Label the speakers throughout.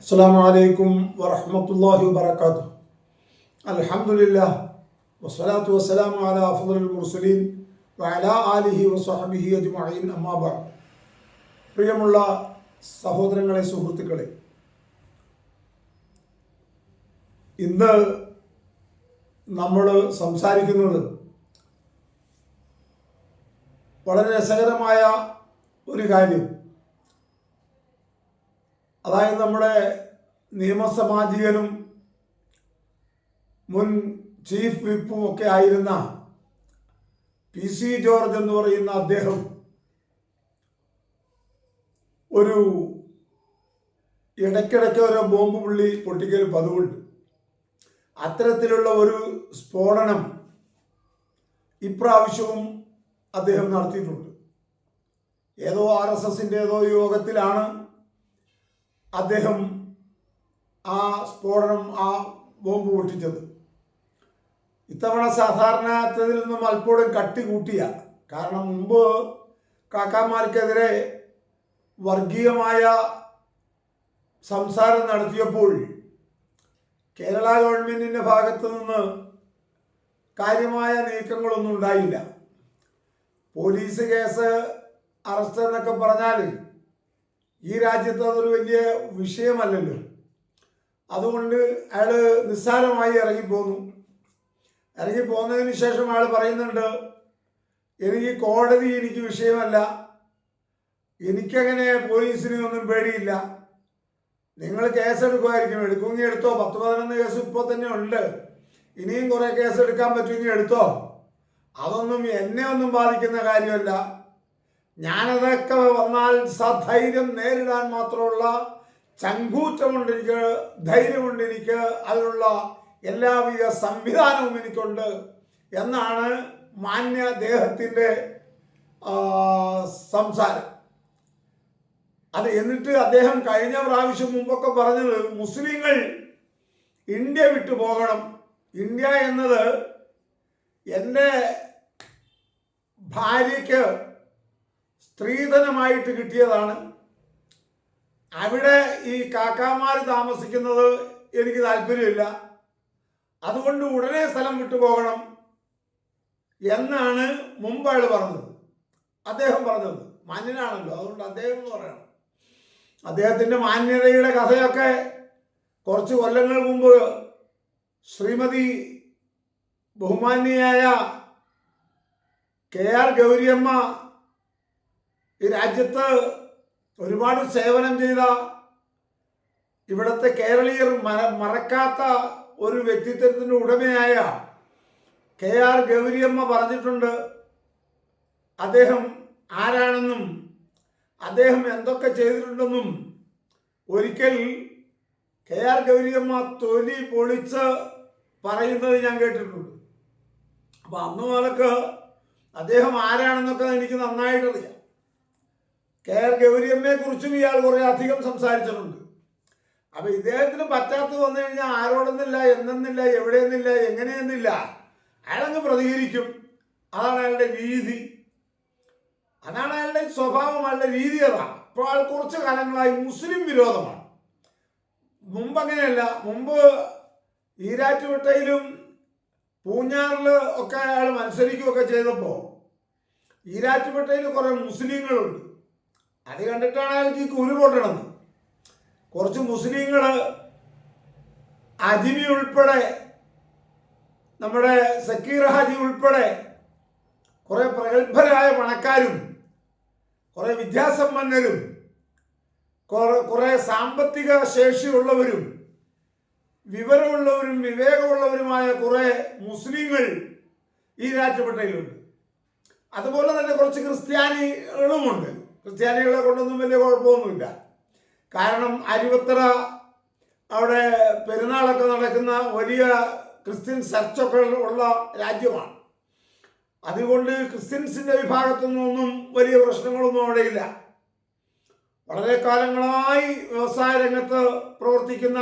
Speaker 1: അസ്സലാമു അലൈക്കും വറഹ്മത്തുള്ളാഹി വബറകാതുഹു. അൽഹംദുലില്ലാഹ് വസ്സലാത്തു വസ്സലാമു അലാ അഫ്ളലിൽ മുർസലീൻ വഅലാ ആലിഹി വസഹ്ബിഹി അജ്മഈൻ. അമ്മാ ബഅദ്. പ്രിയമുള്ള സഹോദരങ്ങളെ, സുഹൃത്തുക്കളെ, ഇന്ന് നമ്മൾ സംസാരിക്കുന്നത് വളരെ രസകരമായ ഒരു കാര്യം, അതായത് നമ്മുടെ നിയമസമാജികനും മുൻ ചീഫ് വിപ്പും ഒക്കെ ആയിരുന്ന PC ജോർജ് എന്ന് പറയുന്ന അദ്ദേഹം ഒരു ഇടയ്ക്കിടയ്ക്ക് ഒരു ബോംബ് പുള്ളി പൊട്ടിക്കൽ പതിവുണ്ട്. അത്തരത്തിലുള്ള ഒരു സ്ഫോടനം ഇപ്രാവശ്യവും അദ്ദേഹം നടത്തിയിട്ടുണ്ട്. ഏതോ RSSന്റെ ഏതോ യോഗത്തിലാണ് അദ്ദേഹം ആ സ്ഫോടനം, ആ ബോംബ് പൊട്ടിച്ചത്. ഇത്തവണ സാധാരണത്തിൽ നിന്നും അല്പോഴും കട്ടി കൂട്ടിയ, കാരണം മുമ്പ് കാക്കാമാർക്കെതിരെ വർഗീയമായ സംസാരം നടത്തിയപ്പോൾ കേരള ഗവൺമെന്റിന്റെ ഭാഗത്ത് നിന്ന് കാര്യമായ നീക്കങ്ങളൊന്നും ഉണ്ടായില്ല. പോലീസ് കേസ്, അറസ്റ്റ് എന്നൊക്കെ പറഞ്ഞാൽ ഈ രാജ്യത്ത് അതൊരു വലിയ വിഷയമല്ലല്ലോ. അതുകൊണ്ട് അയാൾ നിസ്സാരമായി ഇറങ്ങിപ്പോന്നു. ഇറങ്ങിപ്പോന്നതിന് ശേഷം അയാൾ പറയുന്നുണ്ട്, കോടതി എനിക്ക് വിഷയമല്ല, എനിക്കങ്ങനെ പോലീസിനെ ഒന്നും പേടിയില്ല, നിങ്ങൾ കേസെടുക്കുമായിരിക്കും, എടുക്കുമെങ്കിൽ എടുത്തോ, 10-11 കേസ് ഇപ്പോൾ തന്നെ ഉണ്ട്, ഇനിയും കുറേ കേസ് എടുക്കാൻ പറ്റുമെങ്കിൽ എടുത്തോ, അതൊന്നും എന്നെ ഒന്നും ബാധിക്കുന്ന കാര്യമല്ല, ഞാനതൊക്കെ വന്നാൽ സധൈര്യം നേരിടാൻ മാത്രമുള്ള ചങ്കൂറ്റമുണ്ട് എനിക്ക്, ധൈര്യമുണ്ട് എനിക്ക്, അതിനുള്ള എല്ലാവിധ സംവിധാനവും എനിക്കുണ്ട് എന്നാണ് മാന്യ അദ്ദേഹത്തിൻ്റെ സംസാരം. അത് എന്നിട്ട് അദ്ദേഹം കഴിഞ്ഞ പ്രാവശ്യം മുമ്പൊക്കെ പറഞ്ഞത് മുസ്ലിങ്ങൾ ഇന്ത്യ വിട്ടു പോകണം, ഇന്ത്യ എന്നത് എൻ്റെ ഭാര്യയ്ക്ക് സ്ത്രീധനമായിട്ട് കിട്ടിയതാണ്, അവിടെ ഈ കാക്കാമാർ താമസിക്കുന്നത് എനിക്ക് താല്പര്യമില്ല, അതുകൊണ്ട് ഉടനെ സ്ഥലം വിട്ടുപോകണം എന്നാണ് മുമ്പ് അയാൾ പറഞ്ഞത്. അദ്ദേഹം പറഞ്ഞത് മാന്യനാണല്ലോ, അതുകൊണ്ട് അദ്ദേഹം എന്ന് പറയണം. അദ്ദേഹത്തിൻ്റെ മാന്യതയുടെ കഥയൊക്കെ കുറച്ച് കൊല്ലങ്ങൾ മുമ്പ് ശ്രീമതി ബഹുമാന്യയായ KR ഗൗരിയമ്മ ഈ രാജ്യത്ത് ഒരുപാട് സേവനം ചെയ്ത, ഇവിടുത്തെ കേരളീയർ മറക്കാത്ത ഒരു വ്യക്തിത്വത്തിൻ്റെ ഉടമയായ KR ഗൗരിയമ്മ പറഞ്ഞിട്ടുണ്ട് അദ്ദേഹം ആരാണെന്നും അദ്ദേഹം എന്തൊക്കെ ചെയ്തിട്ടുണ്ടെന്നും. ഒരിക്കൽ KR ഗൗരിയമ്മ തൊലി പൊളിച്ച് പറയുന്നത് ഞാൻ കേട്ടിട്ടുണ്ട്. അപ്പം അന്ന് മുതലൊക്കെ അദ്ദേഹം ആരാണെന്നൊക്കെ എനിക്ക് നന്നായിട്ടറിയാം. KR ഗൗരിയമ്മയെ കുറിച്ചും ഇയാൾ കുറെ അധികം സംസാരിച്ചിട്ടുണ്ട്. അപ്പൊ ഇദ്ദേഹത്തിന് പറ്റാത്തത് വന്നു കഴിഞ്ഞാൽ ആരോടെന്നില്ല, എന്നെന്നില്ല, എവിടെയെന്നില്ല, എങ്ങനെയെന്നില്ല, അയാളങ്ങ് പ്രതികരിക്കും. അതാണ് അയാളുടെ രീതി, അതാണ് അയാളുടെ സ്വഭാവം, അയാളുടെ രീതി അതാണ്. ഇപ്പോൾ അയാൾ കുറച്ച് കാലങ്ങളായി മുസ്ലിം വിരോധമാണ്. മുമ്പ് അങ്ങനെയല്ല. മുമ്പ് ഈരാറ്റുപേട്ടയിലും പൂഞ്ഞാറിൽ ഒക്കെ അയാൾ മത്സരിക്കുകയൊക്കെ ചെയ്തപ്പോൾ ഈരാറ്റുപേട്ടയിൽ കുറെ മുസ്ലിങ്ങളുണ്ട്. അത് കണ്ടിട്ടാണ് അയാൾക്ക് ഈ കുരു പൊട്ടണത്. കുറച്ച് മുസ്ലിങ്ങൾ, അജ്മി ഉൾപ്പെടെ, നമ്മുടെ സക്കീർ ഹാജി ഉൾപ്പെടെ കുറെ പ്രഗത്ഭരായ പണക്കാരും കുറെ വിദ്യാസമ്പന്നരും കുറെ സാമ്പത്തിക ശേഷിയുള്ളവരും വിവരമുള്ളവരും വിവേകമുള്ളവരുമായ കുറെ മുസ്ലിങ്ങൾ ഈ രാജ്യപ്പെട്ടയിലുണ്ട്. അതുപോലെ തന്നെ കുറച്ച് ക്രിസ്ത്യാനികളുമുണ്ട്. ക്രിസ്ത്യാനികളെ കൊണ്ടൊന്നും വലിയ കുഴപ്പമൊന്നുമില്ല. കാരണം അരുവത്തറ അവിടെ പെരുന്നാളൊക്കെ നടക്കുന്ന വലിയ ക്രിസ്ത്യൻ ചർച്ചൊക്കെ ഉള്ള രാജ്യമാണ്. അതുകൊണ്ട് ക്രിസ്ത്യൻസിൻ്റെ വിഭാഗത്തുനിന്നൊന്നും വലിയ പ്രശ്നങ്ങളൊന്നും അവിടെയില്ല. വളരെ കാലങ്ങളായി വ്യവസായ രംഗത്ത് പ്രവർത്തിക്കുന്ന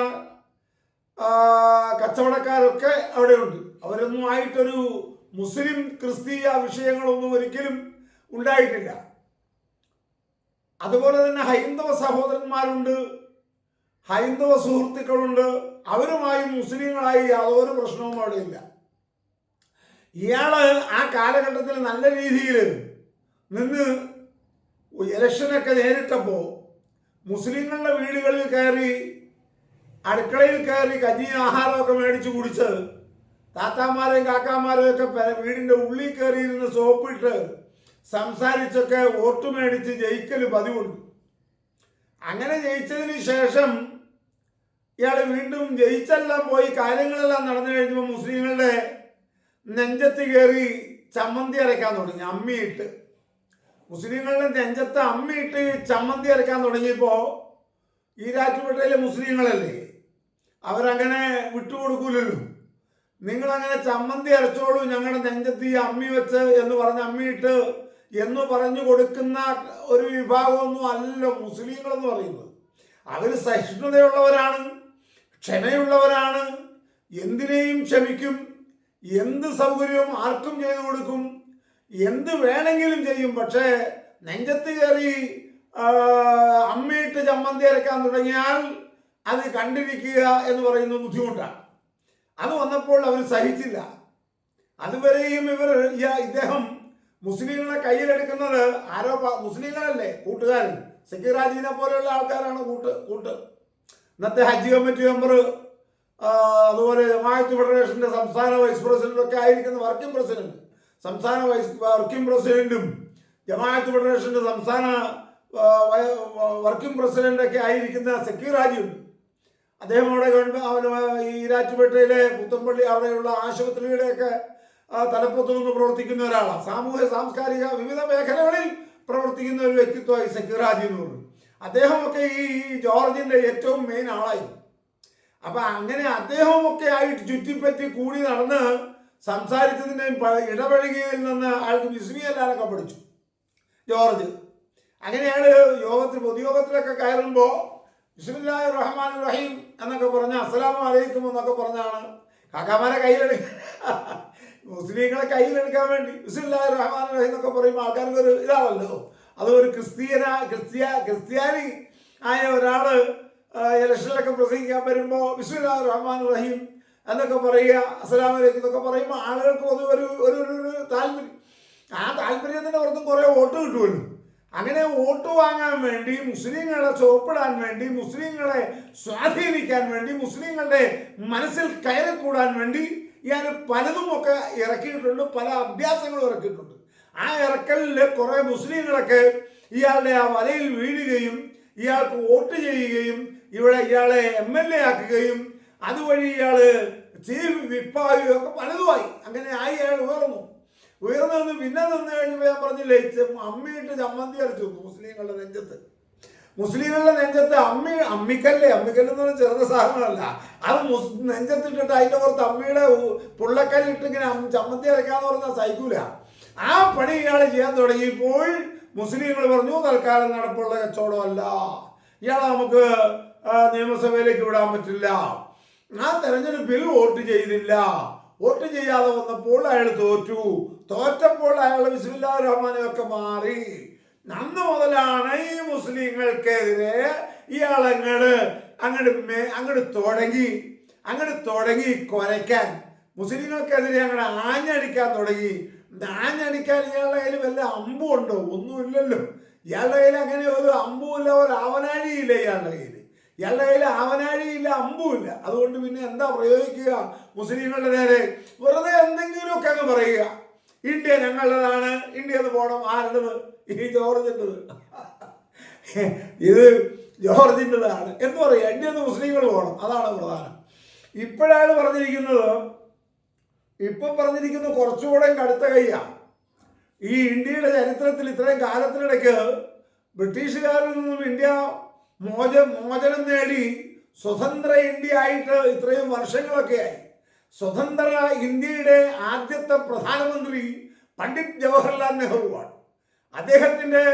Speaker 1: കച്ചവടക്കാരൊക്കെ അവിടെയുണ്ട്. അവരൊന്നും ആയിട്ടൊരു മുസ്ലിം ക്രിസ്തീയ വിഷയങ്ങളൊന്നും ഒരിക്കലും ഉണ്ടായിട്ടില്ല. അതുപോലെ തന്നെ ഹൈന്ദവ സഹോദരന്മാരുണ്ട്, ഹൈന്ദവ സുഹൃത്തുക്കളുണ്ട്. അവരുമായി മുസ്ലിങ്ങളായി യാതൊരു പ്രശ്നവും അവിടെ ഇല്ല. ഇയാള് ആ കാലഘട്ടത്തിൽ നല്ല രീതിയിൽ നിന്ന് ഇലക്ഷനൊക്കെ നേരിട്ടപ്പോൾ മുസ്ലിങ്ങളുടെ വീടുകളിൽ കയറി, അടുക്കളയിൽ കയറി കഞ്ഞി ആഹാരമൊക്കെ മേടിച്ച് കുടിച്ച്, താത്താമാരെയും കാക്കാമാരെയും ഒക്കെ വീടിൻ്റെ ഉള്ളിൽ കയറിയിരുന്ന് സോപ്പിട്ട് സംസാരിച്ചൊക്കെ വോട്ട് മേടിച്ച് ജയിക്കൽ പതിവുണ്ട്. അങ്ങനെ ജയിച്ചതിന് ശേഷം ഇയാൾ വീണ്ടും ജയിച്ചെല്ലാം പോയി കാര്യങ്ങളെല്ലാം നടന്നു കഴിഞ്ഞപ്പോൾ മുസ്ലിങ്ങളുടെ നെഞ്ചത്ത് കയറി ചമ്മന്തി അരയ്ക്കാൻ തുടങ്ങി, അമ്മിയിട്ട്. മുസ്ലിങ്ങളുടെ നെഞ്ചത്ത് അമ്മിയിട്ട് ചമ്മന്തി അരയ്ക്കാൻ തുടങ്ങിയപ്പോൾ ഈരാറ്റുപേട്ടയിലെ മുസ്ലിങ്ങളല്ലേ, അവരങ്ങനെ വിട്ടുകൊടുക്കൂലല്ലോ. നിങ്ങളങ്ങനെ ചമ്മന്തി അരച്ചോളൂ, ഞങ്ങളുടെ നെഞ്ചത്ത് ഈ അമ്മി വെച്ച് എന്ന് പറഞ്ഞ് അമ്മിയിട്ട് എന്ന് പറഞ്ഞു കൊടുക്കുന്ന ഒരു വിഭാഗമൊന്നും അല്ലല്ലോ മുസ്ലിങ്ങളെന്ന് പറയുന്നത്. അവർ സഹിഷ്ണുതയുള്ളവരാണ്, ക്ഷമയുള്ളവരാണ്, എന്തിനേയും ക്ഷമിക്കും, എന്ത് സൗകര്യവും ആർക്കും ചെയ്തു കൊടുക്കും, എന്ത് വേണമെങ്കിലും ചെയ്യും. പക്ഷേ നെഞ്ചത്ത് കയറി അമ്മയിട്ട് ചമ്മന്തി അരക്കാൻ തുടങ്ങിയാൽ അത് കണ്ടിരിക്കുക എന്ന് പറയുന്നത് ബുദ്ധിമുട്ടാണ്. അത് വന്നപ്പോൾ അവർ സഹിച്ചില്ല. അതുവരെയും ഇദ്ദേഹം മുസ്ലിങ്ങളെ കയ്യിലെടുക്കുന്നത് ആരോ മുസ്ലിങ്ങളല്ലേ, കൂട്ടുകാരൻ സക്കീറാജീനെ പോലെയുള്ള ആൾക്കാരാണ് കൂട്ട്. ഇന്നത്തെ ഹജ്ജ് കമ്മിറ്റി മെമ്പർ, അതുപോലെ ജമാഅത്ത് ഫെഡറേഷന്റെ സംസ്ഥാന വൈസ് പ്രസിഡന്റൊക്കെ ആയിരിക്കുന്ന വർക്കിംഗ് പ്രസിഡന്റ്, സംസ്ഥാന വർക്കിംഗ് പ്രസിഡന്റും ജമാഅത്ത് ഫെഡറേഷന്റെ സംസ്ഥാന വർക്കിംഗ് പ്രസിഡന്റൊക്കെ ആയിരിക്കുന്ന സക്കീറാജിയുണ്ട്. അദ്ദേഹം അവിടെ ഈരാറ്റുപേട്ടയിലെ പുത്തമ്പള്ളി അവിടെയുള്ള ആശുപത്രിയുടെയൊക്കെ തലപ്പത്ത് നിന്ന് പ്രവർത്തിക്കുന്ന ഒരാളാണ്. സാമൂഹ്യ സാംസ്കാരിക വിവിധ മേഖലകളിൽ പ്രവർത്തിക്കുന്ന ഒരു വ്യക്തിത്വമായി സക്കീറാജി എന്ന് പറഞ്ഞു. അദ്ദേഹമൊക്കെ ഈ ജോർജിന്റെ ഏറ്റവും മെയിൻ ആളായി. അപ്പൊ അങ്ങനെ അദ്ദേഹമൊക്കെ ആയിട്ട് ചുറ്റിപ്പറ്റി കൂടി നടന്ന് സംസാരിച്ചതിൻ്റെയും ഇടപഴകിയതിൽ നിന്ന് അയാൾക്ക് വിസ്മയല്ലാതൊക്കെ പഠിച്ചു ജോർജ്. അങ്ങനെയാണ് പൊതുയോഗത്തിലൊക്കെ കയറുമ്പോൾ ബിസ്മില്ലാഹിർ റഹ്മാനിർ റഹീം എന്നൊക്കെ പറഞ്ഞ് അസ്സലാമു അലൈക്കും എന്നൊക്കെ പറഞ്ഞാണ് കാക്കാമാരെ മുസ്ലിങ്ങളെ കയ്യിലെടുക്കാൻ വേണ്ടി ബിസ്മില്ലാഹിർ റഹ്മാനിർ റഹീം എന്നൊക്കെ പറയുമ്പോൾ ആൾക്കാർക്ക് ഒരു ഇതാവല്ലോ. അതൊരു ക്രിസ്ത്യാനി ആയ ഒരാള് ഇലക്ഷനിലൊക്കെ പ്രസംഗിക്കാൻ വരുമ്പോൾ ബിസ്മില്ലാഹിർ റഹ്മാനിർ റഹീം എന്നൊക്കെ പറയുക, അസ്സലാമു അലൈക്കും എന്നൊക്കെ പറയുമ്പോൾ ആളുകൾക്ക് ഒരു താല്പര്യം. ആ താല്പര്യത്തിൻ്റെ പുറത്തും കുറേ വോട്ട് കിട്ടുമല്ലോ. അങ്ങനെ വോട്ട് വാങ്ങാൻ വേണ്ടി, മുസ്ലിങ്ങളെ ചോപ്പിടാൻ വേണ്ടി, മുസ്ലിങ്ങളെ സ്വാധീനിക്കാൻ വേണ്ടി, മുസ്ലിങ്ങളുടെ മനസ്സിൽ കയറിക്കൂടാൻ വേണ്ടി ഇയാൾ പലതുമൊക്കെ ഇറക്കിയിട്ടുണ്ട്, പല അഭ്യാസങ്ങളും ഇറക്കിയിട്ടുണ്ട്. ആ ഇറക്കലിൽ കുറേ മുസ്ലിങ്ങളൊക്കെ ഇയാളുടെ ആ വലയിൽ വീഴുകയും ഇയാൾക്ക് വോട്ട് ചെയ്യുകയും ഇയാളെ MLA ആക്കുകയും അതുവഴി ഇയാൾ ചീഫ് വിപ്പാകുകയും ഒക്കെ പലതുമായി. അങ്ങനെ ആയി അയാൾ ഉയർന്നു പിന്നെ നിന്ന് കഴിഞ്ഞപ്പോൾ ഞാൻ പറഞ്ഞില്ലേ, അമ്മിയിട്ട് ചമ്മന്തി അരച്ചു മുസ്ലിങ്ങളുടെ നെഞ്ചത്ത്. അമ്മിക്കല്ല് എന്ന് പറഞ്ഞാൽ ചെറുത സാധനമല്ല, അത് നെഞ്ചത്തിട്ടിട്ട് അതിൻ്റെ പുറത്ത് അമ്മിയുടെ പുള്ളക്കല്ലിട്ട് ഇങ്ങനെ ചമ്മന്തി അരക്കാന്ന് പറഞ്ഞാൽ സഹിക്കൂല. ആ പണി ഇയാൾ ചെയ്യാൻ തുടങ്ങിയപ്പോൾ മുസ്ലിങ്ങൾ പറഞ്ഞു തൽക്കാലം നടപ്പുള്ള കച്ചവടമല്ല, ഇയാളെ നമുക്ക് നിയമസഭയിലേക്ക് വിടാൻ പറ്റില്ല. ആ തെരഞ്ഞെടുപ്പിൽ വോട്ട് ചെയ്തില്ല. വോട്ട് ചെയ്യാതെ വന്നപ്പോൾ അയാൾ തോറ്റപ്പോൾ അയാൾ ബിസ്മില്ലാഹിർ റഹ്മാനൊക്കെ മാറി. അന്ന് മുതലാണ് ഈ മുസ്ലിങ്ങൾക്കെതിരെ അങ്ങോട്ട് തുടങ്ങി കുരയ്ക്കാൻ, മുസ്ലിങ്ങൾക്കെതിരെ അങ്ങനെ ആഞ്ഞടിക്കാൻ തുടങ്ങി. ആഞ്ഞടിക്കാൻ ഇയാളുടെ കയ്യിൽ വല്ല അമ്പുണ്ടോ? ഒന്നുമില്ലല്ലോ. ഇയാളുടെ കയ്യിൽ അങ്ങനെ ഒരു അമ്പുമില്ല, ഒരു ആവനാഴിയില്ല. ഇയാളുടെ കയ്യിൽ ആവനാഴിയില്ല, അമ്പുമില്ല. അതുകൊണ്ട് പിന്നെ എന്താ പ്രയോഗിക്കുക മുസ്ലിങ്ങളുടെ നേരെ? വെറുതെ എന്തെങ്കിലുമൊക്കെ അങ്ങ് പറയുക. ഇന്ത്യ ഞങ്ങളുടേതാണ്, ഇന്ത്യ എന്ന് പോകണം. ആരുടേത്? ഈ ജോർജിൻ്റെത്. ഇത് ജോർജിൻ്റെതാണ് എന്ന് പറയുക. ഇന്ത്യ എന്ന് മുസ്ലിങ്ങൾ പോകണം, അതാണ് പ്രധാനം. ഇപ്പോഴാണ് പറഞ്ഞിരിക്കുന്നത് കുറച്ചുകൂടെ കടുത്ത കൈയാണ്. ഈ ഇന്ത്യയുടെ ചരിത്രത്തിൽ ഇത്രയും കാലത്തിനിടയ്ക്ക് ബ്രിട്ടീഷുകാരിൽ നിന്നും ഇന്ത്യ മോചനം നേടി സ്വതന്ത്ര ഇന്ത്യ ആയിട്ട് ഇത്രയും വർഷങ്ങളൊക്കെയായി. സ്വതന്ത്ര ഇന്ത്യയുടെ ആദ്യത്തെ പ്രധാനമന്ത്രി പണ്ഡിറ്റ് ജവഹർലാൽ നെഹ്റുവാണ്. അദ്ദേഹത്തിൻ്റെ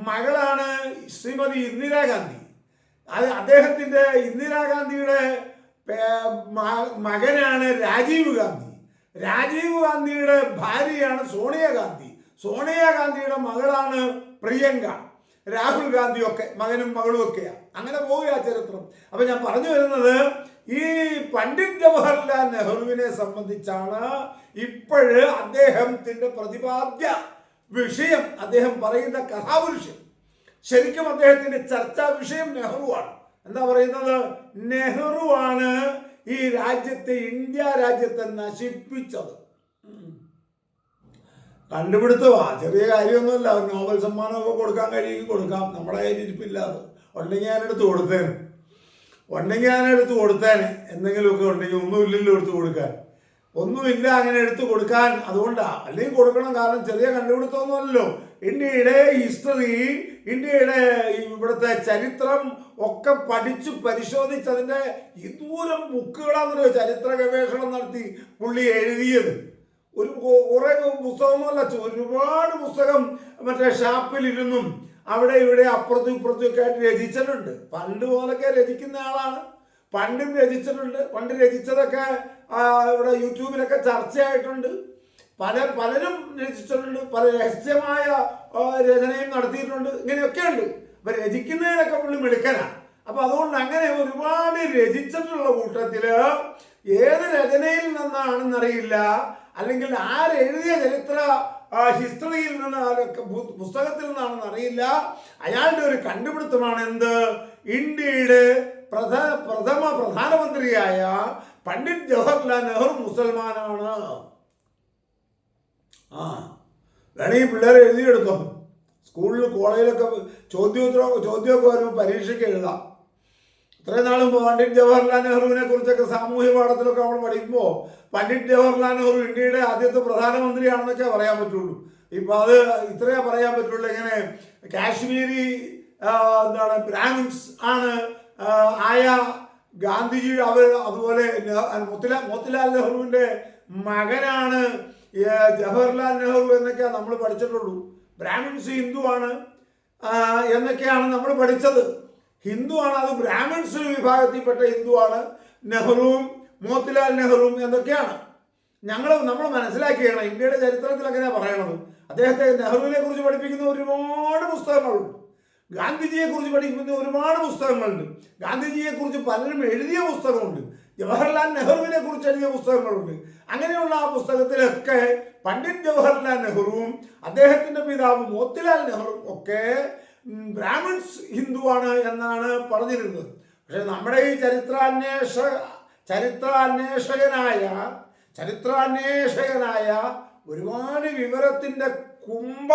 Speaker 1: മകളാണ് ശ്രീമതി ഇന്ദിരാഗാന്ധി. അദ്ദേഹത്തിൻ്റെ ഇന്ദിരാഗാന്ധിയുടെ മകനാണ് രാജീവ് ഗാന്ധി. രാജീവ് ഗാന്ധിയുടെ ഭാര്യയാണ് സോണിയാഗാന്ധി. സോണിയാഗാന്ധിയുടെ മകളാണ് പ്രിയങ്ക. രാഹുൽ ഗാന്ധിയൊക്കെ മകനും മകളും ഒക്കെയാണ്. അങ്ങനെ പോവുക ചരിത്രം. അപ്പൊ ഞാൻ പറഞ്ഞു വരുന്നത്, ഈ പണ്ഡിറ്റ് ജവഹർലാൽ നെഹ്റുവിനെ സംബന്ധിച്ചാണ് ഇപ്പോഴ് അദ്ദേഹത്തിന്റെ പ്രതിപാദ്യ വിഷയം, അദ്ദേഹം പറയുന്ന കഥാപുരുഷൻ, ശരിക്കും അദ്ദേഹത്തിന്റെ ചർച്ചാ വിഷയം നെഹ്റുവാണ്. എന്താ പറയുന്നത്? നെഹ്റുവാണ് ഈ രാജ്യത്തെ, ഇന്ത്യ രാജ്യത്തെ നശിപ്പിച്ചത്. കണ്ടുപിടുത്തവാ, ചെറിയ കാര്യമൊന്നുമല്ല. നോബൽ സമ്മാനമൊക്കെ കൊടുക്കാൻ കഴിയും, കൊടുക്കാം. നമ്മുടെ കയ്യിൽ ഇരിപ്പില്ലാതെ ഉണ്ടെങ്കിൽ ഞാനെടുത്ത് കൊടുത്തേനെ. എന്തെങ്കിലുമൊക്കെ ഉണ്ടെങ്കിൽ ഒന്നുമില്ലല്ലോ എടുത്ത് കൊടുക്കാൻ. ഒന്നുമില്ല അങ്ങനെ എടുത്തു കൊടുക്കാൻ. അതുകൊണ്ടാണ്, അല്ലെങ്കിൽ കൊടുക്കണം. കാരണം ചെറിയ കണ്ടുപിടുത്തമൊന്നുമല്ലല്ലോ. ഇന്ത്യയുടെ ഹിസ്റ്ററി, ഇന്ത്യയുടെ ഇവിടുത്തെ ചരിത്രം ഒക്കെ പഠിച്ചു പരിശോധിച്ചതിൻ്റെ ഇതൂരം ബുക്കുകളാണെന്നല്ലോ ചരിത്ര ഗവേഷണം നടത്തി പുള്ളി എഴുതിയത്. കുറെ പുസ്തകമല്ല, ഒരുപാട് പുസ്തകം മറ്റേ ഷാപ്പിലിരുന്നും അവിടെ ഇവിടെ അപ്പുറത്തും ഇപ്പുറത്തും ഒക്കെ ആയിട്ട് രചിച്ചിട്ടുണ്ട്. പണ്ട് മുതലൊക്കെ രചിക്കുന്ന ആളാണ്. പണ്ടും രചിച്ചിട്ടുണ്ട്. പണ്ട് രചിച്ചതൊക്കെ ഇവിടെ യൂട്യൂബിലൊക്കെ ചർച്ചയായിട്ടുണ്ട്. പലരും രചിച്ചിട്ടുണ്ട്. പല രഹസ്യമായ രചനയും നടത്തിയിട്ടുണ്ട്. ഇങ്ങനെയൊക്കെ ഉണ്ട്. അപ്പൊ രചിക്കുന്നതിനൊക്കെ പുള്ളി മിടുക്കനാണ്. അപ്പൊ അതുകൊണ്ട് അങ്ങനെ ഒരുപാട് രചിച്ചിട്ടുള്ള കൂട്ടത്തില് ഏത് രചനയിൽ നിന്നാണെന്നറിയില്ല, അല്ലെങ്കിൽ ആരെഴുതിയ ചരിത്ര ഹിസ്റ്ററിയിൽ നിന്ന്, പുസ്തകത്തിൽ നിന്നാണെന്ന് അറിയില്ല, അയാളുടെ ഒരു കണ്ടുപിടുത്തമാണ് എന്ത്? ഇന്ത്യയുടെ പ്രഥമ പ്രധാനമന്ത്രിയായ പണ്ഡിറ്റ് ജവഹർലാൽ നെഹ്റു മുസൽമാനാണ്. വേണമെങ്കിൽ പിള്ളേരെ എഴുതിയെടുത്തോ. സ്കൂളിൽ കോളേജിലൊക്കെ ചോദ്യമൊക്കെ വരുമ്പോൾ പരീക്ഷയ്ക്ക് എഴുതാം. ഇത്രയും നാളും പണ്ഡിറ്റ് ജവഹർലാൽ നെഹ്റുവിനെ കുറിച്ചൊക്കെ സാമൂഹ്യ പാഠത്തിലൊക്കെ നമ്മൾ പഠിക്കുമ്പോൾ പണ്ഡിറ്റ് ജവഹർലാൽ നെഹ്റു ഇന്ത്യയുടെ ആദ്യത്തെ പ്രധാനമന്ത്രിയാണെന്നൊക്കെ പറയാൻ പറ്റുള്ളൂ. ഇപ്പം അത് ഇത്രയേ പറയാൻ പറ്റുള്ളൂ. എങ്ങനെ കാശ്മീരി ബ്രാഹ്മിൻസ് ആണ് ആയ ഗാന്ധിജി, അതുപോലെ മോത്തിലാൽ നെഹ്റുവിൻ്റെ മകനാണ് ജവഹർലാൽ നെഹ്റു എന്നൊക്കെയാണ് നമ്മൾ പഠിച്ചിട്ടുള്ളൂ. ബ്രാഹ്മിൻസ് ഹിന്ദുവാണ് എന്നൊക്കെയാണ് നമ്മൾ പഠിച്ചത്. ഹിന്ദുവാണ്, അത് ബ്രാഹ്മിൻസ് വിഭാഗത്തിൽപ്പെട്ട ഹിന്ദുവാണ് നെഹ്റുവും മോത്തിലാൽ നെഹ്റുവും എന്നൊക്കെയാണ് നമ്മൾ മനസ്സിലാക്കിയാണ്. ഇന്ത്യയുടെ ചരിത്രത്തിൽ അങ്ങനെയാണ് പറയണത്. അദ്ദേഹത്തെ, നെഹ്റുവിനെ കുറിച്ച് പഠിപ്പിക്കുന്ന ഒരുപാട് പുസ്തകങ്ങളുണ്ട്. ഗാന്ധിജിയെ കുറിച്ച് പഠിക്കുന്ന ഒരുപാട് പുസ്തകങ്ങളുണ്ട്. ഗാന്ധിജിയെ കുറിച്ച് പലരും എഴുതിയ പുസ്തകമുണ്ട്. ജവഹർലാൽ നെഹ്റുവിനെ കുറിച്ച് എഴുതിയ പുസ്തകങ്ങളുണ്ട്. അങ്ങനെയുള്ള ആ പുസ്തകത്തിലൊക്കെ പണ്ഡിറ്റ് ജവഹർലാൽ നെഹ്റുവും അദ്ദേഹത്തിന്റെ പിതാവ് മോത്തിലാൽ നെഹ്റുവും ഒക്കെ ബ്രാഹ്മിൻസ് ഹിന്ദുവാണ് എന്നാണ് പറഞ്ഞിരുന്നത്. പക്ഷെ നമ്മുടെ ഈ ചരിത്രാന്വേഷകനായ ഒരുപാട് വിവരത്തിന്റെ കുംഭ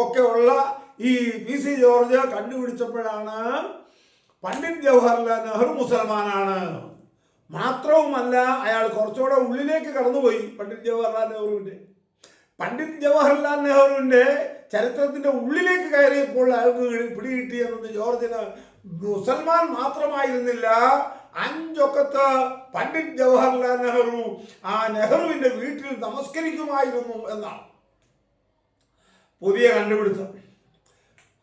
Speaker 1: ഒക്കെ ഉള്ള ഈ പി.സി. ജോർജ് കണ്ടുപിടിച്ചപ്പോഴാണ് പണ്ഡിറ്റ് ജവഹർലാൽ നെഹ്റു മുസൽമാനാണ്. മാത്രവുമല്ല, അയാൾ കുറച്ചുകൂടെ ഉള്ളിലേക്ക് കടന്നുപോയി. പണ്ഡിറ്റ് ജവഹർലാൽ നെഹ്റുവിന്റെ ചരിത്രത്തിന്റെ ഉള്ളിലേക്ക് കയറിയപ്പോൾ അയാൾക്ക് പിടികിട്ടി എന്നത് ജോർജിന് മുസൽമാൻ മാത്രമായിരുന്നില്ല, 5 ഒക്കത്ത് പണ്ഡിറ്റ് ജവഹർലാൽ നെഹ്റു ആ നെഹ്റുവിന്റെ വീട്ടിൽ നമസ്കരിക്കുമായിരുന്നു എന്നാണ് പുതിയ കണ്ടുപിടുത്തം.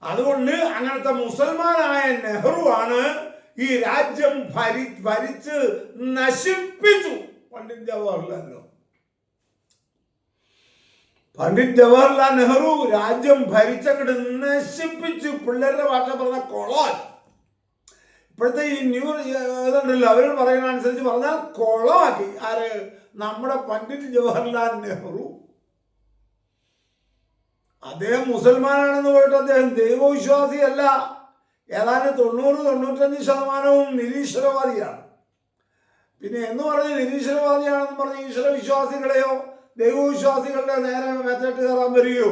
Speaker 1: അതുകൊണ്ട് അങ്ങനത്തെ മുസൽമാനായ നെഹ്റു ആണ് ഈ രാജ്യം ഭരിച്ച് നശിപ്പിച്ചു. പണ്ഡിറ്റ് ജവഹർലാൽ നെഹ്റു രാജ്യം ഭരിച്ചങ്ങോട്ട് നശിപ്പിച്ചു. പിള്ളേരുടെ ഭാഷ പറഞ്ഞ കൊളാക്കി. ഇപ്പോഴത്തെ ഈ ഇതുണ്ടല്ലോ, അവർ പറയുന്ന അനുസരിച്ച് പറഞ്ഞാൽ കൊളമാക്കി. ആര്? നമ്മുടെ പണ്ഡിറ്റ് ജവഹർലാൽ നെഹ്റു. അദ്ദേഹം മുസൽമാനാണെന്ന് പോയിട്ട് അദ്ദേഹം ദൈവവിശ്വാസിയല്ല. ഏതാണ്ട് 90-95% നിരീശ്വരവാദിയാണ്. പിന്നെ എന്ന് പറഞ്ഞ് നിരീശ്വരവാദിയാണെന്ന് പറഞ്ഞ് ഈശ്വരവിശ്വാസികളെയോ ദൈവവിശ്വാസികളുടെ നേരെ മേത്തേട്ട് കയറാൻ വരികയോ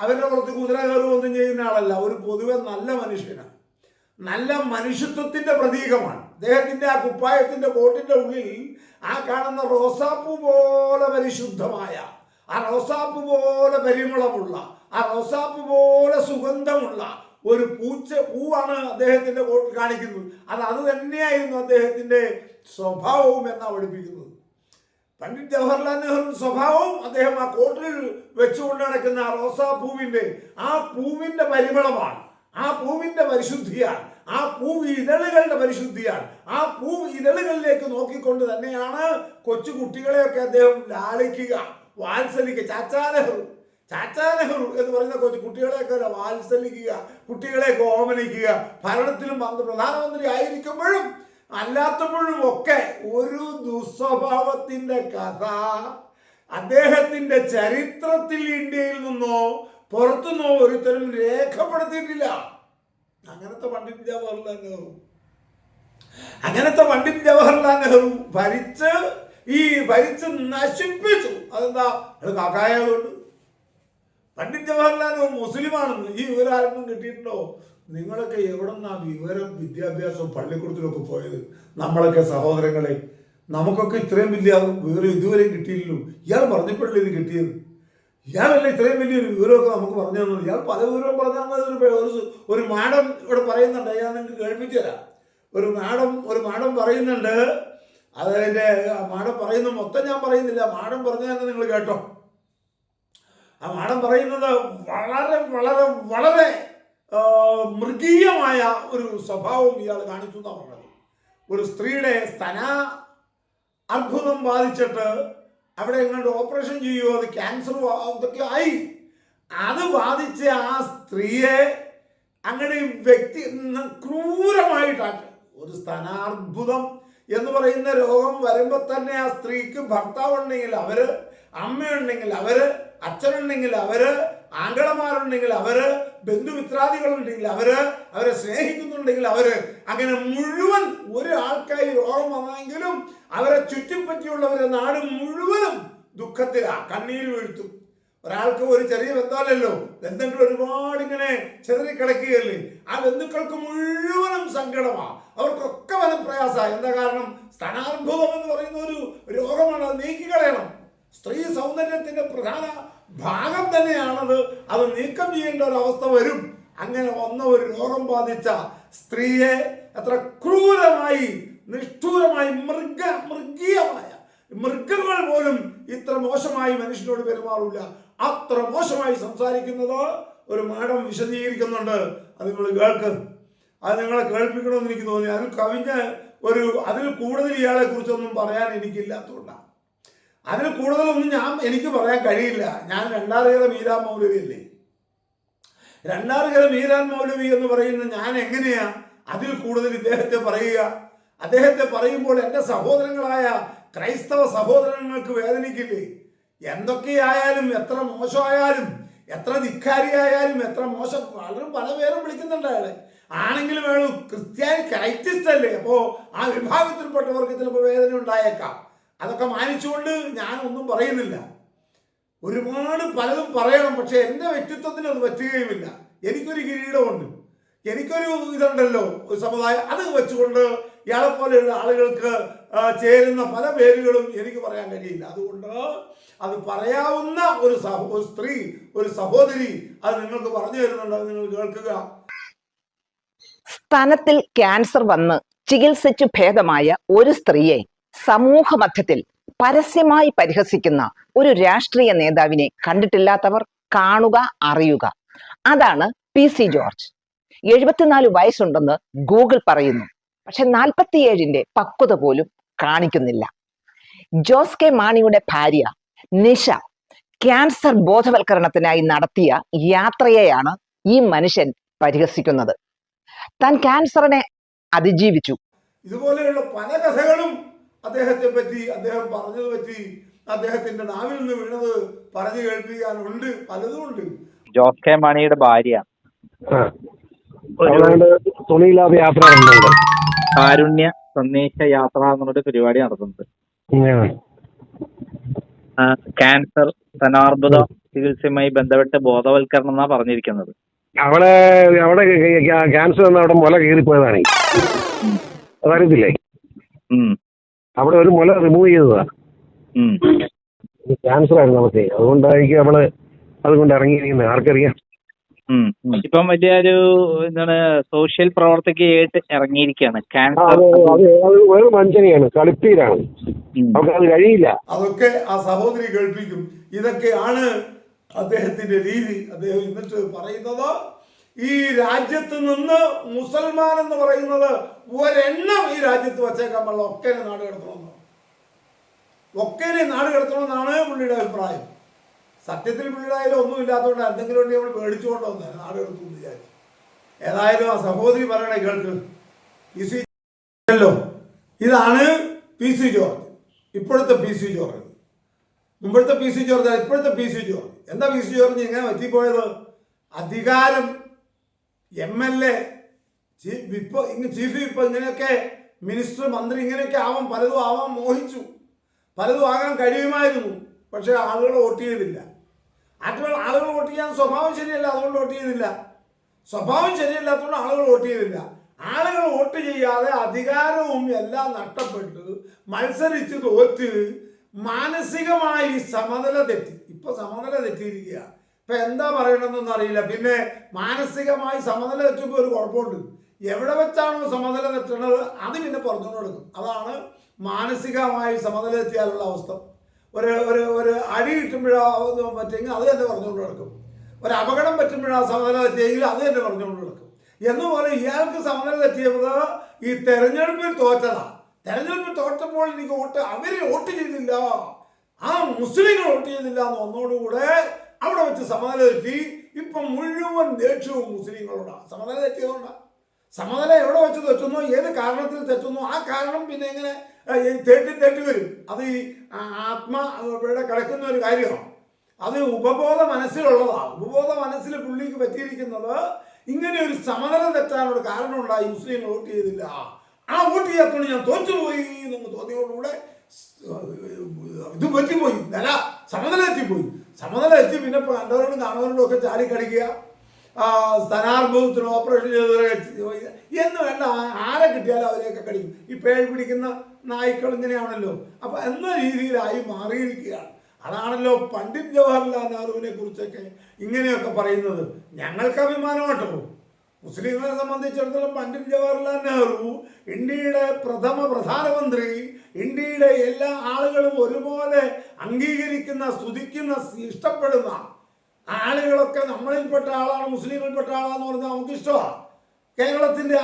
Speaker 1: അവരുടെ പുറത്ത് കുതിര കയറുകയൊന്നും ചെയ്യുന്ന ആളല്ല. ഒരു പൊതുവെ നല്ല മനുഷ്യനാണ്. നല്ല മനുഷ്യത്വത്തിന്റെ പ്രതീകമാണ്. അദ്ദേഹത്തിന്റെ ആ കുപ്പായത്തിന്റെ കോട്ടിന്റെ ഉള്ളിൽ ആ കാണുന്ന റോസാപ്പൂ പോലെ പരിശുദ്ധമായ, ആ റോസാപ്പൂ പോലെ പരിമളമുള്ള, ആ റോസാപ്പൂ പോലെ സുഗന്ധമുള്ള ഒരു പൂവാണ് അദ്ദേഹത്തിന്റെ കോട്ടിൽ കാണിക്കുന്നത്. അത് തന്നെയായിരുന്നു അദ്ദേഹത്തിന്റെ സ്വഭാവവും എന്നാണ് പഠിപ്പിക്കുന്നത്. പണ്ഡിറ്റ് ജവഹർലാൽ നെഹ്റു സ്വഭാവവും അദ്ദേഹം ആ കോട്ടിൽ വെച്ചുകൊണ്ട് നടക്കുന്ന ആ റോസാപ്പൂവിന്റെ പരിമളമാണ്. ആ പൂവിന്റെ പരിശുദ്ധിയാണ്. ആ ഇതളുകളുടെ പരിശുദ്ധിയാണ്. ആ ഇതളുകളിലേക്ക് നോക്കിക്കൊണ്ട് തന്നെയാണ് കൊച്ചു കുട്ടികളെയൊക്കെ അദ്ദേഹം ലാളിക്കുക, വാത്സലിക്കുക. ചാച്ചാ നെഹ്റു ചാച്ചാ നെഹ്റു എന്ന് പറയുന്ന കൊച്ചു കുട്ടികളെയൊക്കെ വാത്സല്യിക്കുക, കുട്ടികളെയൊക്കെ ഓമനിക്കുക, ഭരണത്തിലും വന്ന് പ്രധാനമന്ത്രി ആയിരിക്കുമ്പോഴും അല്ലാത്തപ്പോഴും ഒക്കെ ഒരു ദുസ്വഭാവത്തിന്റെ കഥ അദ്ദേഹത്തിന്റെ ചരിത്രത്തിൽ ഇന്ത്യയിൽ നിന്നോ പുറത്തുനിന്നോ ഒരുത്തരും രേഖപ്പെടുത്തിയിട്ടില്ല. അങ്ങനത്തെ പണ്ഡിറ്റ് ജവഹർലാൽ നെഹ്റു ഭരിച്ച് നശിപ്പിച്ചു. അതെന്താ? അത് കാക്കായതുകൊണ്ട്. പണ്ഡിറ്റ് ജവഹർലാൽ നെഹ്റു മുസ്ലിമാണെന്ന് ഈ വിവരം ആർക്കും കിട്ടിയിട്ടുണ്ടോ? നിങ്ങളൊക്കെ എവിടെ നിന്നാ വിവരം വിദ്യാഭ്യാസവും പള്ളിക്കൂടത്തിലൊക്കെ പോയത്? നമ്മളൊക്കെ സഹോദരങ്ങളെ, നമുക്കൊക്കെ ഇത്രയും വലിയ വിവരം ഇതുവരെയും കിട്ടിയില്ലല്ലോ. ഇയാൾ പറഞ്ഞപ്പോഴല്ലേ ഇത് കിട്ടിയത്? ഇയാളല്ല ഇത്രയും വലിയൊരു വിവരമൊക്കെ നമുക്ക് പറഞ്ഞു തന്നത്. ഇയാൾ പല വിവരവും പറഞ്ഞു തന്നത്. ഒരു മാഡം ഇവിടെ പറയുന്നുണ്ട്, ഞാൻ നിങ്ങൾക്ക് കേൾപ്പിച്ചു തരാം. ഒരു മാഡം പറയുന്നുണ്ട്. അതിൻ്റെ മാഡം പറയുന്ന മൊത്തം ഞാൻ പറയുന്നില്ല, മാഡം പറഞ്ഞു തന്നെ നിങ്ങൾ കേട്ടോ. ആ മാഡം പറയുന്നത് വളരെ വളരെ വളരെ മൃഗീയമായ ഒരു സ്വഭാവം ഇയാൾ കാണിച്ചു എന്നാണ് പറഞ്ഞത്. ഒരു സ്ത്രീയുടെ അർബുദം ബാധിച്ചിട്ട് അവിടെ എങ്ങാണ്ട് ഓപ്പറേഷൻ ചെയ്യുമോ, അത് ക്യാൻസർ ഇതൊക്കെ ആയി. അത് ബാധിച്ച ആ സ്ത്രീയെ അങ്ങനെ വ്യക്തി ക്രൂരമായിട്ടാണ്. ഒരു സ്ഥാനാർബുദം എന്ന് പറയുന്ന രോഗം വരുമ്പോൾ തന്നെ ആ സ്ത്രീക്ക് ഭർത്താവ് ഉണ്ടെങ്കിൽ അവര്, അമ്മയുണ്ടെങ്കിൽ അവര്, അച്ഛനുണ്ടെങ്കിൽ അവര്, ആംഗളമാരുണ്ടെങ്കിൽ അവര്, ബന്ധുമിത്രാദികളുണ്ടെങ്കിൽ അവരെ സ്നേഹിക്കുന്നുണ്ടെങ്കിൽ അവര്, അങ്ങനെ മുഴുവൻ ഒരു ആൾക്കാർ രോഗം വന്നെങ്കിലും അവരെ ചുറ്റിപ്പറ്റിയുള്ളവരെ നാട് മുഴുവനും ദുഃഖത്തിലാ, കണ്ണീര് വീഴ്ത്തും. ഒരാൾക്ക് ഒരു ചെറിയ ബന്ധമല്ലല്ലോ, ബന്ധങ്ങൾ ഒരുപാട് ഇങ്ങനെ ചിതറിക്കിടക്കുകയല്ലേ. ആ ബന്ധുക്കൾക്ക് മുഴുവനും സങ്കടമാണ്, അവർക്കൊക്കെ വല്ല പ്രയാസമാണ്. എന്താ കാരണം? സ്ഥാനാർബുദം എന്ന് പറയുന്ന ഒരു രോഗമാണ്, അത് നീക്കിക്കളയണം. സ്ത്രീ സൗന്ദര്യത്തിന്റെ പ്രധാന ഭാഗം തന്നെയാണത്. അത് നീക്കം ചെയ്യേണ്ട ഒരു അവസ്ഥ വരും. അങ്ങനെ വന്ന ഒരു രോഗം ബാധിച്ച സ്ത്രീയെ എത്ര ക്രൂരമായി, നിഷ്ഠൂരമായി, മൃഗീയമായ മൃഗങ്ങൾ പോലും ഇത്ര മോശമായി മനുഷ്യനോട് പെരുമാറില്ല. അത്ര മോശമായി സംസാരിക്കുന്നത് ഒരു മാഡം വിശദീകരിക്കുന്നുണ്ട്. അത് നിങ്ങൾ അത് നിങ്ങളെ കേൾപ്പിക്കണമെന്ന് എനിക്ക് തോന്നി. അതിൽ കവിഞ്ഞ് അതിൽ കൂടുതൽ ഇയാളെ കുറിച്ചൊന്നും പറയാൻ എനിക്കില്ലാത്തതുകൊണ്ടാണ്. അതിൽ കൂടുതലൊന്നും എനിക്ക് പറയാൻ കഴിയില്ല. ഞാൻ രണ്ടാറുകര മീരാൻ മൗലവി അല്ലേ. രണ്ടാറുകര മീരാൻ മൗലവി എന്ന് പറയുന്ന ഞാൻ എങ്ങനെയാ അതിൽ കൂടുതൽ ഇദ്ദേഹത്തെ പറയുക? അദ്ദേഹത്തെ പറയുമ്പോൾ എൻ്റെ സഹോദരങ്ങളായ ക്രൈസ്തവ സഹോദരങ്ങൾക്ക് വേദനിക്കില്ലേ? എന്തൊക്കെയായാലും, എത്ര മോശമായാലും, എത്ര ധിക്കാരിയായാലും, എത്ര മോശം, പലരും പല പേരും വിളിക്കുന്നുണ്ട് അയാളെ. ആണെങ്കിലും അയാൾ ക്രൈസ്റ്റിസ്റ്റ് അല്ലേ. അപ്പോൾ ആ വിഭാഗത്തിൽപ്പെട്ടവർക്ക് ചിലപ്പോൾ വേദന ഉണ്ടായേക്കാം. അതൊക്കെ മാനിച്ചുകൊണ്ട് ഞാൻ ഒന്നും പറയുന്നില്ല. ഒരുപാട് പലതും പറയണം, പക്ഷെ എൻ്റെ വ്യക്തിത്വത്തിന് അത് പറ്റുകയുമില്ല. എനിക്കൊരു കിരീടമുണ്ട്, എനിക്കൊരു ഇതുണ്ടല്ലോ, ഒരു സമുദായം. അത് വെച്ചുകൊണ്ട് ഇയാളെ പോലെയുള്ള ആളുകൾക്ക് ചേരുന്ന പല പേരുകളും എനിക്ക് പറയാൻ കഴിയില്ല. അതുകൊണ്ട് അത് പറയാവുന്ന ഒരു സ്ത്രീ, ഒരു സഹോദരി അത് നിങ്ങൾക്ക് പറഞ്ഞു തരുന്നുണ്ട്. അത് നിങ്ങൾ കേൾക്കുക.
Speaker 2: സ്തനത്തിൽ ക്യാൻസർ വന്ന് ചികിത്സിച്ചു ഭേദമായ ഒരു സ്ത്രീയെ സമൂഹ മധ്യത്തിൽ പരസ്യമായി പരിഹസിക്കുന്ന ഒരു രാഷ്ട്രീയ നേതാവിനെ കണ്ടിട്ടില്ലാത്തവർ കാണുക, അറിയുക. അതാണ് PC ജോർജ്. 74 വയസ്സുണ്ടെന്ന് ഗൂഗിൾ പറയുന്നു, പക്ഷെ 47ന്റെ പക്വത പോലും കാണിക്കുന്നില്ല. ജോസ് കെ മാണിയുടെ ഭാര്യ നിഷ ക്യാൻസർ ബോധവൽക്കരണത്തിനായി നടത്തിയ യാത്രയെയാണ് ഈ മനുഷ്യൻ പരിഹസിക്കുന്നത്. താൻ ക്യാൻസറിനെ അതിജീവിച്ചു.
Speaker 1: ഇതുപോലെയുള്ള പല കഥകളും അദ്ദേഹത്തെ പറ്റി, അദ്ദേഹം പറഞ്ഞത് പറ്റി, അദ്ദേഹത്തിന്റെ നാവിൽ നിന്ന് വീണത് പറഞ്ഞു കേൾപ്പിക്കാനുണ്ട്, പലതും ഉണ്ട്.
Speaker 3: ജോസ് കെ മാണിയുടെ ഭാര്യ
Speaker 4: തുണിയില്ലാതെ യാത്ര
Speaker 3: കാരുണ്യ സന്ദേശ യാത്ര എന്നൊരു പരിപാടി നടത്തുന്നത്. ക്യാൻസർ, ധനാർബുദ ചികിത്സയുമായി ബന്ധപ്പെട്ട് ബോധവൽക്കരണം എന്നാ പറഞ്ഞിരിക്കുന്നത്.
Speaker 4: അവിടെ ക്യാൻസർ വന്ന അവിടെ മുല കീറിപ്പോയതാണ്, അതറിയത്തില്ലേ? അവിടെ ഒരു മുല റിമൂവ് ചെയ്തതാ. ക്യാൻസർ ആയിരുന്നു നമുക്ക്, അതുകൊണ്ടായിരിക്കും അവള് അതുകൊണ്ട് ഇറങ്ങിയിരിക്കുന്നത്. ആർക്കറിയാം.
Speaker 3: ഇപ്പം വലിയൊരു എന്താണ് സോഷ്യൽ പ്രവർത്തകയായിട്ട് ഇറങ്ങിയിരിക്കുകയാണ്. ക്യാൻസർ
Speaker 4: ഒരു മനുഷ്യനെയാണ്, കളിപ്പീരാണ്, നമുക്ക് അത് കഴിയില്ല.
Speaker 1: അതൊക്കെ ആ സഹോദരി കേൾപ്പിക്കും. ഇതൊക്കെയാണ് അദ്ദേഹത്തിന്റെ രീതി. അദ്ദേഹം എന്നിട്ട് പറയുന്നത്, ഈ രാജ്യത്ത് നിന്ന് മുസൽമാൻ എന്ന് പറയുന്നത് ഒരെണ്ണം ഈ രാജ്യത്ത് വച്ചേക്കാൻ പാടില്ല, ഒക്കേനെ നാട് കടത്തണമെന്നാണ്. ഒക്കേനെ നാട് കടത്തണമെന്നാണ് പുള്ളിയുടെ അഭിപ്രായം. സത്യത്തിൽ പുള്ളിയുടെ കയ്യിൽ ഒന്നും ഇല്ലാത്തതുകൊണ്ട് എന്തെങ്കിലും വേണ്ടി നമ്മൾ മേടിച്ചുകൊണ്ട് വന്നത് നാട് എടുത്തു വിചാരിച്ചു. ഏതായാലും ആ സഹോദരി പറയണേ കേൾക്ക്. PC ഇതാണ് PC ജോർജ്, ഇപ്പോഴത്തെ PC ജോർജ്. മുമ്പത്തെ PC ജോർജ്, ഇപ്പോഴത്തെ PC ജോർജ്. എന്താ PC ജോർജ് ഇങ്ങനെ പറ്റിപ്പോയത്? അധികാരം, MLA, ചീഫ് വിപ്പ്, ഇങ്ങനെയൊക്കെ മിനിസ്റ്റർ, മന്ത്രി, ഇങ്ങനെയൊക്കെ പലതും ആവാൻ മോഹിച്ചു. പലതും ആകാൻ കഴിയുമായിരുന്നു. പക്ഷെ ആളുകൾ വോട്ട് ചെയ്തില്ല. ആളുകൾ വോട്ട് ചെയ്യാൻ സ്വഭാവം ശരിയല്ല, അതുകൊണ്ട് വോട്ട് ചെയ്തില്ല. സ്വഭാവം ശരിയല്ലാത്തതുകൊണ്ട് ആളുകൾ വോട്ട് ചെയ്തില്ല. ആളുകൾ വോട്ട് ചെയ്യാതെ അധികാരവും എല്ലാം നഷ്ടപ്പെട്ട് മത്സരിച്ച് തോറ്റ് മാനസികമായി സമനില തെറ്റി. ഇപ്പൊ സമനില തെറ്റിയിരിക്കുക. ഇപ്പൊ എന്താ പറയണമെന്നൊന്നും അറിയില്ല. പിന്നെ മാനസികമായി സമനില തെറ്റുമ്പോൾ ഒരു കുഴപ്പമുണ്ട്. എവിടെ വെച്ചാണോ സമനില തെറ്റണത് അത് പിന്നെ പറഞ്ഞുകൊണ്ട് കൊടുക്കും. അതാണ് മാനസികമായി സമനില തെറ്റിയാലുള്ള അവസ്ഥ. ഒരു അടി കിട്ടുമ്പോഴാ പറ്റെങ്കിൽ അത് തന്നെ പറഞ്ഞുകൊണ്ട് നടക്കും. ഒരു അപകടം പറ്റുമ്പോഴാ സമനില തെറ്റിയെങ്കിൽ അത് തന്നെ പറഞ്ഞുകൊണ്ട് നടക്കും. എന്നുപോലെ ഇയാൾക്ക് സമനില തെറ്റിയത് ഈ തെരഞ്ഞെടുപ്പിൽ തോറ്റതാ. തെരഞ്ഞെടുപ്പിൽ തോറ്റപ്പോൾ എനിക്ക് അവര് വോട്ട് ചെയ്തില്ല, ആ മുസ്ലിങ്ങൾ വോട്ട് ചെയ്തില്ല എന്ന് വന്നതോടുകൂടെ അവിടെ വെച്ച് സമനില തെറ്റി. ഇപ്പം മുഴുവൻ ദേഷ്യവും മുസ്ലിങ്ങളോടാ. സമനില തെറ്റിയതുകൊണ്ടാ. സമനില എവിടെ വെച്ച് തെറ്റുന്നു, ഏത് കാരണത്തിൽ തെറ്റുന്നു, ആ കാരണം പിന്നെ എങ്ങനെ തേട്ടി വരും. അത് ഈ ഇവിടെ കിടക്കുന്ന ഒരു കാര്യമാണ്. അത് ഉപബോധ മനസ്സിലുള്ളതാണ്. ഉപബോധ മനസ്സിൽ പുള്ളിക്ക് പറ്റിയിരിക്കുന്നത് ഇങ്ങനെ ഒരു സമനില തെറ്റാനൊരു കാരണം ഉണ്ടായി. മുസ്ലിങ്ങൾ വോട്ട് ചെയ്തില്ല, ആ വോട്ട് ചെയ്യാത്തോണ്ട് ഞാൻ തോറ്റുപോയി എന്ന് തോന്നിയോടുകൂടെ ഇത് പറ്റിപ്പോയി, സമനില എത്തിപ്പോയി. സമനില എത്തി പിന്നെ കണ്ടവരോടും കാണുന്നവരോടും ഒക്കെ ചാടിക്കടിക്കുക, സ്ഥാനാർബുദത്തിന് ഓപ്പറേഷൻ ചെയ്ത് എന്ന് വേണ്ട, ആരെ കിട്ടിയാലും അവരെയൊക്കെ കടിക്കും. ഈ പേഴ് പിടിക്കുന്ന നായ്ക്കൾ ഇങ്ങനെയാണല്ലോ. അപ്പൊ എന്ന രീതിയിലായി മാറിയിരിക്കുകയാണ്. അതാണല്ലോ പണ്ഡിറ്റ് ജവഹർലാൽ നെഹ്റുവിനെ കുറിച്ചൊക്കെ ഇങ്ങനെയൊക്കെ പറയുന്നത്. ഞങ്ങൾക്ക് അഭിമാനമാട്ടോ. മുസ്ലിങ്ങളെ സംബന്ധിച്ചിടത്തോളം പണ്ഡിറ്റ് ജവഹർലാൽ നെഹ്റു ഇന്ത്യയുടെ പ്രഥമ പ്രധാനമന്ത്രി, ഇന്ത്യയുടെ എല്ലാ ആളുകളും ഒരുപോലെ അംഗീകരിക്കുന്ന, സ്തുതിക്കുന്ന, ഇഷ്ടപ്പെടുന്ന ആളുകളൊക്കെ നമ്മളിൽപ്പെട്ട ആളാണ്, മുസ്ലിങ്ങളിൽപ്പെട്ട ആളാന്ന് പറഞ്ഞാൽ നമുക്ക് ഇഷ്ടമാണ്. കേരളത്തിന്റെ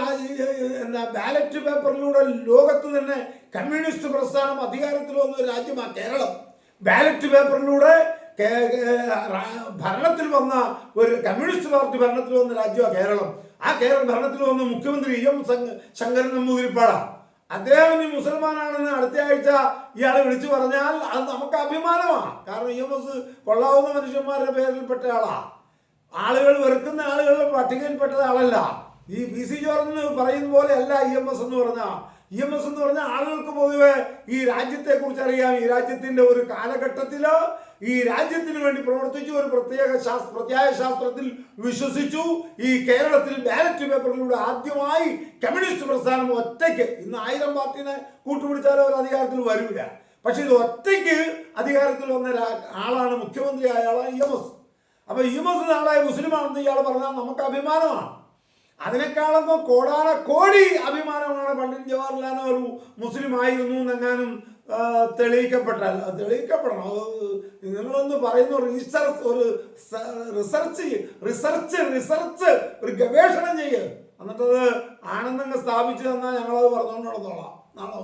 Speaker 1: ബാലറ്റ് പേപ്പറിലൂടെ ലോകത്ത് തന്നെ കമ്മ്യൂണിസ്റ്റ് പ്രസ്ഥാനം അധികാരത്തിൽ വന്ന രാജ്യമാണ് കേരളം. ബാലറ്റ് പേപ്പറിലൂടെ ഭരണത്തിൽ വന്ന ഒരു കമ്മ്യൂണിസ്റ്റ് പാർട്ടി ഭരണത്തിൽ വന്ന രാജ്യമാണ് കേരളം. ആ കേരള ഭരണത്തിൽ വന്ന മുഖ്യമന്ത്രി EM ശങ്കരൻ നമ്പൂതിരിപ്പാടാണ്. അദ്ദേഹം ഈ മുസൽമാനാണെന്ന് അടുത്ത ആഴ്ച ഇയാളെ വിളിച്ചു പറഞ്ഞാൽ അത് നമുക്ക് അഭിമാനമാണ്. കാരണം EMS കൊള്ളാവുന്ന മനുഷ്യന്മാരുടെ പേരിൽപ്പെട്ട ആളാ. ആളുകൾ വെറുക്കുന്ന ആളുകളുടെ പട്ടികയിൽപ്പെട്ട ആളല്ല. ഈ PC ജോർജ് പറയുന്ന പോലെ അല്ല EMS എന്ന് പറഞ്ഞാൽ. EMS എന്ന് പറഞ്ഞാൽ ആളുകൾക്ക് പൊതുവെ ഈ രാജ്യത്തെ കുറിച്ച് അറിയാം. ഈ രാജ്യത്തിന്റെ ഒരു കാലഘട്ടത്തില് ഈ രാജ്യത്തിന് വേണ്ടി പ്രവർത്തിച്ചു, ഒരു പ്രത്യേക ശാസ്ത്രത്തിൽ വിശ്വസിച്ചു. ഈ കേരളത്തിൽ ബാലറ്റ് പേപ്പറിലൂടെ ആദ്യമായി കമ്മ്യൂണിസ്റ്റ് പ്രസ്ഥാനം ഒറ്റയ്ക്ക്, ഇന്ന് 1000 പാർട്ടിനെ കൂട്ടുപിടിച്ചാലും ഒരു അധികാരത്തിൽ വരില്ല, പക്ഷെ ഇത് ഒറ്റയ്ക്ക് അധികാരത്തിൽ വന്ന ആളാണ്, മുഖ്യമന്ത്രിയായ ആളാണ് EMS. അപ്പൊ EMS നാളെ മുസ്ലിമാണെന്ന് ഇയാൾ പറഞ്ഞാൽ നമുക്ക് അഭിമാനമാണ്. അതിനേക്കാളൊക്കെ കോടി അഭിമാനമാണ് പണ്ഡിറ്റ് ജവഹർലാൽ നെഹ്റു മുസ്ലിം ആയിരുന്നു എന്നെങ്ങാനും തെളിയിക്കപ്പെട്ടാൽ. തെളിയിക്കപ്പെടണം. അത് നിങ്ങളൊന്ന് പറയുന്ന റിസർച്ച് ഒരു ഗവേഷണം ചെയ്യുക, എന്നിട്ടത് ആണെന്നങ്ങ് സ്ഥാപിച്ചു തന്നാൽ ഞങ്ങളത് പറഞ്ഞുകൊണ്ട് നടന്നോളാം. നാളെ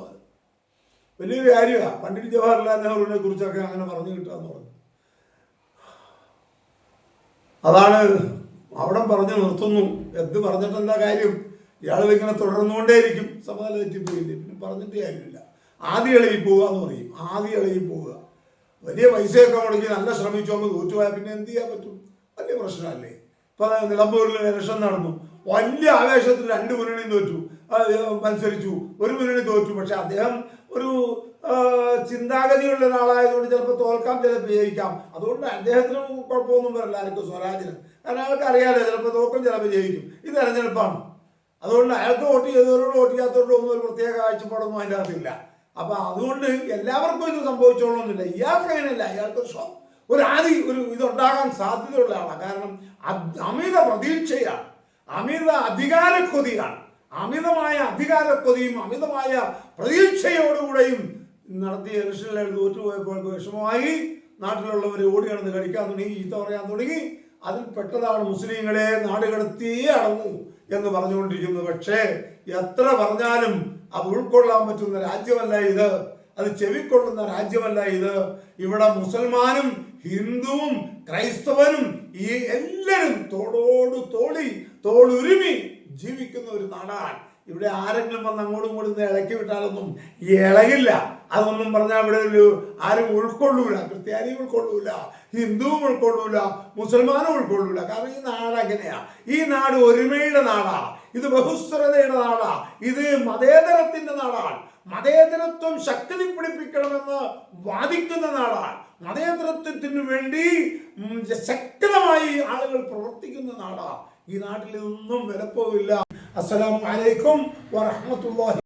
Speaker 1: വലിയൊരു കാര്യമാണ് പണ്ഡിറ്റ് ജവഹർലാൽ നെഹ്റുവിനെ കുറിച്ചൊക്കെ അങ്ങനെ പറഞ്ഞു കിട്ടുക എന്ന് പറഞ്ഞു. അതാണ് അവിടെ പറഞ്ഞു നിർത്തുന്നു. എന്ത് പറഞ്ഞിട്ട് എന്താ കാര്യം? ഇയാളിങ്ങനെ തുടർന്നുകൊണ്ടേയിരിക്കും. സമനില തെറ്റിപ്പോയില്ലേ, പിന്നെ പറഞ്ഞിട്ട് കാര്യമില്ല. ആദ്യം ഇളകി പോവുക എന്ന് പറയും. ആദ്യം ഇളകി പോവുക. വലിയ പൈസയൊക്കെ മുടക്കി നല്ല ശ്രമിച്ചു അങ്ങ് തോറ്റുപോയാൽ പിന്നെ എന്ത് ചെയ്യാൻ പറ്റും? വലിയ പ്രശ്നമല്ലേ. ഇപ്പൊ നിലമ്പൂരിൽ ഇലക്ഷൻ നടന്നു, വലിയ ആവേശത്തിൽ 2 മുന്നണിയും തോറ്റു, മത്സരിച്ചു, ഒരു മുന്നണി തോറ്റു. പക്ഷെ അദ്ദേഹം ഒരു ചിന്താഗതിയുള്ള ഒരാളായതുകൊണ്ട് ചിലപ്പോൾ തോൽക്കാം, ചിലപ്പോൾ ജയിക്കാം. അതുകൊണ്ട് അദ്ദേഹത്തിന് കുഴപ്പമൊന്നും വരില്ല, ആർക്കും സ്വരാജിന്. കാരണം അയാൾക്ക് അറിയാലോ, ചിലപ്പോൾ തോക്കും, ചിലപ്പോൾ ജയിക്കും. ഇത് തെരഞ്ഞെടുപ്പാണ്. അതുകൊണ്ട് അയാൾക്ക് വോട്ട് ചെയ്തവരോട് വോട്ട് ചെയ്യാത്തവരോട് ഒന്നും ഒരു പ്രത്യേക കാഴ്ചപ്പാടൊന്നും അതിൻ്റെ അകത്തില്ല. അപ്പൊ അതുകൊണ്ട് എല്ലാവർക്കും ഇത് സംഭവിച്ചോളണമെന്നില്ല. ഇയാൾക്ക് അങ്ങനെയല്ല. ഇയാൾക്ക് ഒരു ഇതുണ്ടാകാൻ സാധ്യതയുള്ള ആളാണ്. കാരണം അമിത പ്രതീക്ഷയാണ്, അമിത അധികാരക്കൊതിയാണ്. അമിതമായ അധികാരക്കൊതിയും അമിതമായ പ്രതീക്ഷയോടുകൂടെയും നടത്തിയ ഇലക്ഷനിൽ തോറ്റുപോയപ്പോൾ വിഷമമായി നാട്ടിലുള്ളവരെ ഓടി കിടന്ന് കടിക്കാൻ തുടങ്ങി, ചീത്ത പറയാൻ തുടങ്ങി. അതിൽ പെട്ടതാണ് മുസ്ലിങ്ങളെ നാടുകടത്തിയേ അടങ്ങൂ എന്ന് പറഞ്ഞുകൊണ്ടിരിക്കുന്നത്. പക്ഷേ എത്ര പറഞ്ഞാലും അത് ഉൾക്കൊള്ളാൻ പറ്റുന്ന രാജ്യമല്ല ഇത്, അത് ചെവിക്കൊള്ളുന്ന രാജ്യമല്ല ഇത്. ഇവിടെ മുസൽമാനും ഹിന്ദുവും ക്രൈസ്തവനും ഈ എല്ലാവരും തോളുരുമി ജീവിക്കുന്ന ഒരു നാടാണ്. ഇവിടെ ആരെങ്കിലും വന്ന് അങ്ങോട്ടും ഇങ്ങോട്ടും ഇളക്കി വിട്ടാലൊന്നും ഇളകില്ല. അതൊന്നും പറഞ്ഞാൽ ഇവിടെ ആരും ഉൾക്കൊള്ളൂല. ക്രിസ്ത്യാനിയും ഉൾക്കൊള്ളൂല, ഹിന്ദുവും ഉൾക്കൊള്ളൂല, മുസൽമാനും ഉൾക്കൊള്ളൂല. കാരണം ഈ നാട് അങ്ങനെയാ. ഈ നാട് ഒരുമയുടെ നാടാ, ഇത് ബഹുസ്വരതയുടെ നാടാ, ഇത് മതേതരത്തിന്റെ നാടാണ്. മതേതരത്വം ശക്തി പിടിപ്പിക്കണമെന്ന് വാദിക്കുന്ന നാടാണ്. മതേതരത്വത്തിന് വേണ്ടി ശക്തമായി ആളുകൾ പ്രവർത്തിക്കുന്ന നാടാ. ഈ നാട്ടിൽ ഇതൊന്നും വിലപ്പോവില്ല. അസ്സലാമു അലൈക്കും വറഹ്മത്തുള്ളാഹി